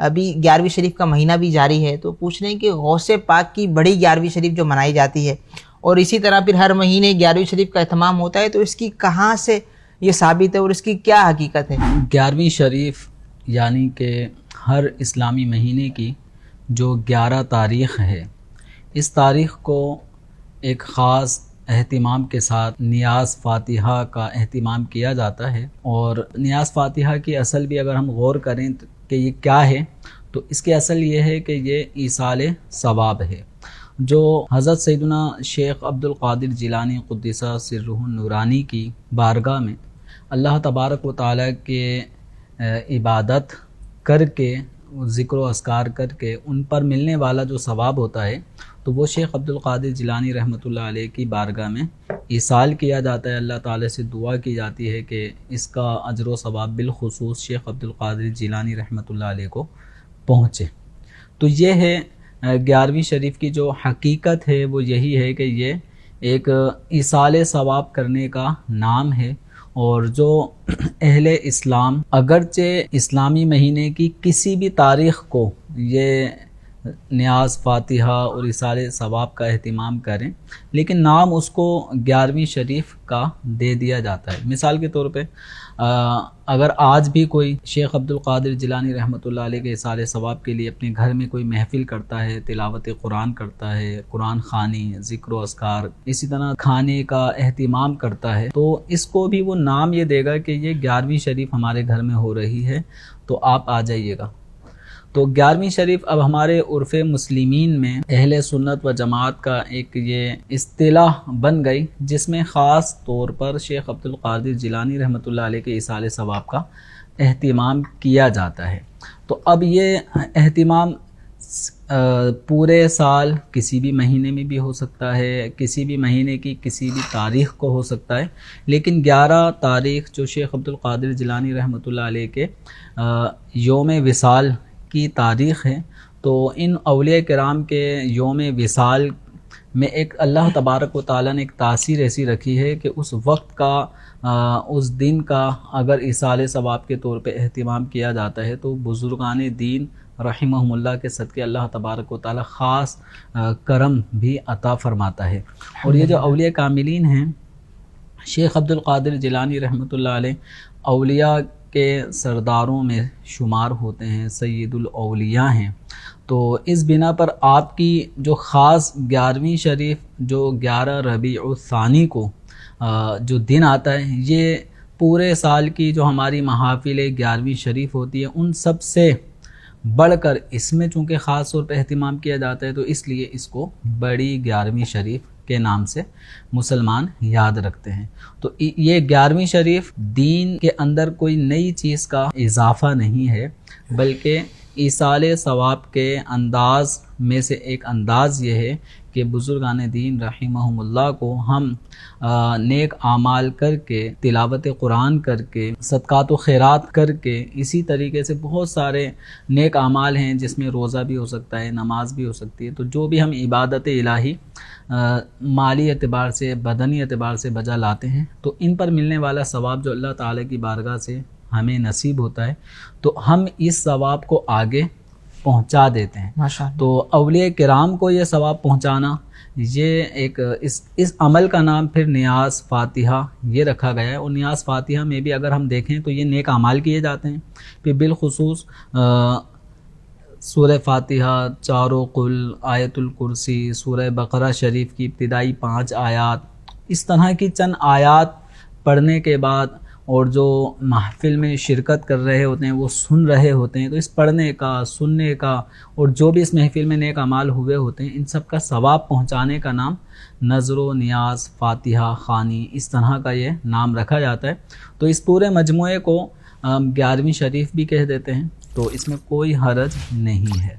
ابھی 11ویں شریف کا مہینہ بھی جاری ہے، تو پوچھ رہے ہیں کہ غوث پاک کی بڑی 11ویں شریف جو منائی جاتی ہے اور اسی طرح پھر ہر مہینے 11ویں شریف کا اہتمام ہوتا ہے، تو اس کی کہاں سے یہ ثابت ہے اور اس کی کیا حقیقت ہے؟ 11ویں شریف یعنی کہ ہر اسلامی مہینے کی جو 11 تاریخ ہے، اس تاریخ کو ایک خاص اہتمام کے ساتھ نیاز فاتحہ کا اہتمام کیا جاتا ہے۔ اور نیاز فاتحہ کی اصل بھی اگر ہم غور کریں کہ یہ کیا ہے، تو اس کی اصل یہ ہے کہ یہ ایصال ثواب ہے، جو حضرت سیدنا شیخ عبدالقادر جیلانی قدسہ سرہ النورانی کی بارگاہ میں اللہ تبارک و تعالیٰ کے عبادت کر کے، ذکر و اذکار کر کے ان پر ملنے والا جو ثواب ہوتا ہے، تو وہ شیخ عبدالقادر جیلانی رحمۃ اللہ علیہ کی بارگاہ میں ایصال کیا جاتا ہے۔ اللہ تعالیٰ سے دعا کی جاتی ہے کہ اس کا اجر و ثواب بالخصوص شیخ عبدالقادر جیلانی رحمۃ اللہ علیہ کو پہنچے۔ تو یہ ہے 11ویں شریف کی جو حقیقت ہے، وہ یہی ہے کہ یہ ایک ایصال ثواب کرنے کا نام ہے، اور جو اہل اسلام اگرچہ اسلامی مہینے کی کسی بھی تاریخ کو یہ نیاز فاتحہ اور ایصال ثواب کا اہتمام کریں، لیکن نام اس کو 11ویں شریف کا دے دیا جاتا ہے۔ مثال کے طور پہ اگر آج بھی کوئی شیخ عبدالقادر جیلانی رحمۃ اللہ علیہ کے ایصال ثواب کے لیے اپنے گھر میں کوئی محفل کرتا ہے، تلاوت قرآن کرتا ہے، قرآن خوانی، ذکر و اذکار، اسی طرح کھانے کا اہتمام کرتا ہے، تو اس کو بھی وہ نام یہ دے گا کہ یہ 11ویں شریف ہمارے گھر میں ہو رہی ہے، تو آپ آ جائیے گا۔ تو 11ویں شریف اب ہمارے عرف مسلمین میں اہل سنت و جماعت کا ایک یہ اصطلاح بن گئی، جس میں خاص طور پر شیخ عبدالقادر جیلانی رحمۃ اللہ علیہ کے ایصال ثواب کا اہتمام کیا جاتا ہے۔ تو اب یہ اہتمام پورے سال کسی بھی مہینے میں بھی ہو سکتا ہے، کسی بھی مہینے کی کسی بھی تاریخ کو ہو سکتا ہے، لیکن 11 تاریخ جو شیخ عبدالقادر جیلانی رحمۃ اللہ علیہ کے یوم وصال کی تاریخ ہے، تو ان اولیاء کرام کے یوم وصال میں ایک اللہ تبارک و تعالیٰ نے ایک تاثیر ایسی رکھی ہے کہ اس وقت کا، اس دن کا اگر ایصال ثواب کے طور پہ اہتمام کیا جاتا ہے، تو بزرگان دین رحمہم اللہ کے صدقے اللہ تبارک و تعالیٰ خاص کرم بھی عطا فرماتا ہے۔ اور یہ جو اولیاء کاملین ہیں، شیخ عبدالقادر جیلانی رحمۃ اللہ علیہ اولیاء کے سرداروں میں شمار ہوتے ہیں، سید الاولیاء ہیں۔ تو اس بنا پر آپ کی جو خاص 11ویں شریف جو 11 ربیع الثانی کو جو دن آتا ہے، یہ پورے سال کی جو ہماری محافل 11ویں شریف ہوتی ہے، ان سب سے بڑھ کر اس میں چونکہ خاص طور پہ اہتمام کیا جاتا ہے، تو اس لیے اس کو بڑی 11ویں شریف کے نام سے مسلمان یاد رکھتے ہیں۔ تو یہ 11ویں شریف دین کے اندر کوئی نئی چیز کا اضافہ نہیں ہے، بلکہ ایصال ثواب کے انداز میں سے ایک انداز یہ ہے کہ بزرگان دین رحمہم اللہ کو ہم نیک اعمال کر کے، تلاوت قرآن کر کے، صدقات و خیرات کر کے، اسی طریقے سے بہت سارے نیک اعمال ہیں جس میں روزہ بھی ہو سکتا ہے، نماز بھی ہو سکتی ہے، تو جو بھی ہم عبادت الہی مالی اعتبار سے، بدنی اعتبار سے بجا لاتے ہیں، تو ان پر ملنے والا ثواب جو اللہ تعالیٰ کی بارگاہ سے ہمیں نصیب ہوتا ہے، تو ہم اس ثواب کو آگے پہنچا دیتے ہیں۔ تو اولیاء کرام کو یہ ثواب پہنچانا، یہ ایک اس عمل کا نام پھر نیاز فاتحہ یہ رکھا گیا ہے۔ اور نیاز فاتحہ میں بھی اگر ہم دیکھیں تو یہ نیک اعمال کیے جاتے ہیں، پھر بالخصوص سورہ فاتحہ، چاروں قل، آیت الکرسی، سورہ بقرہ شریف کی ابتدائی 5 آیات، اس طرح کی چند آیات پڑھنے کے بعد، اور جو محفل میں شرکت کر رہے ہوتے ہیں وہ سن رہے ہوتے ہیں، تو اس پڑھنے کا، سننے کا، اور جو بھی اس محفل میں نیک اعمال ہوئے ہوتے ہیں، ان سب کا ثواب پہنچانے کا نام نذر و نیاز فاتحہ خوانی، اس طرح کا یہ نام رکھا جاتا ہے۔ تو اس پورے مجموعے کو 11ویں شریف بھی کہہ دیتے ہیں، تو اس میں کوئی حرج نہیں ہے۔